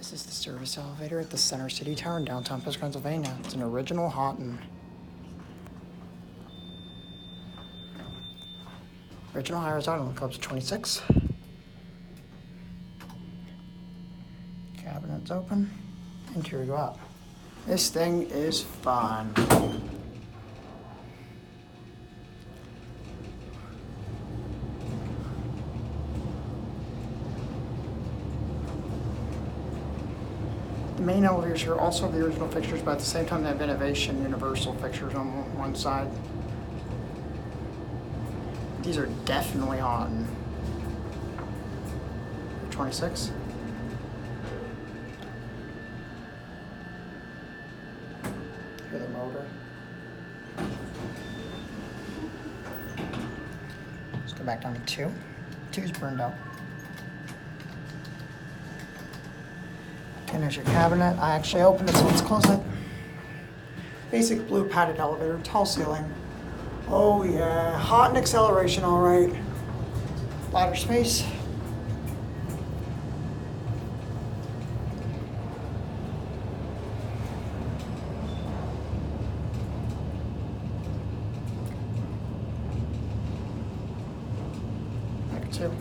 This is the service elevator at the Center City Tower in downtown Pittsburgh, Pennsylvania. It's an original Haughton. Original horizontal club's 26. Cabinets open. Interior go up. This thing is fun. The main elevators here also have the original fixtures, but at the same time they have innovation universal fixtures on one side. These are definitely on 26. Hear the motor. Let's go back down to 2. 2's burned out. And there's your cabinet. I actually opened it, so let's close it. Basic blue padded elevator, tall ceiling. Oh yeah, hot and acceleration, all right. Ladder space. Back 2.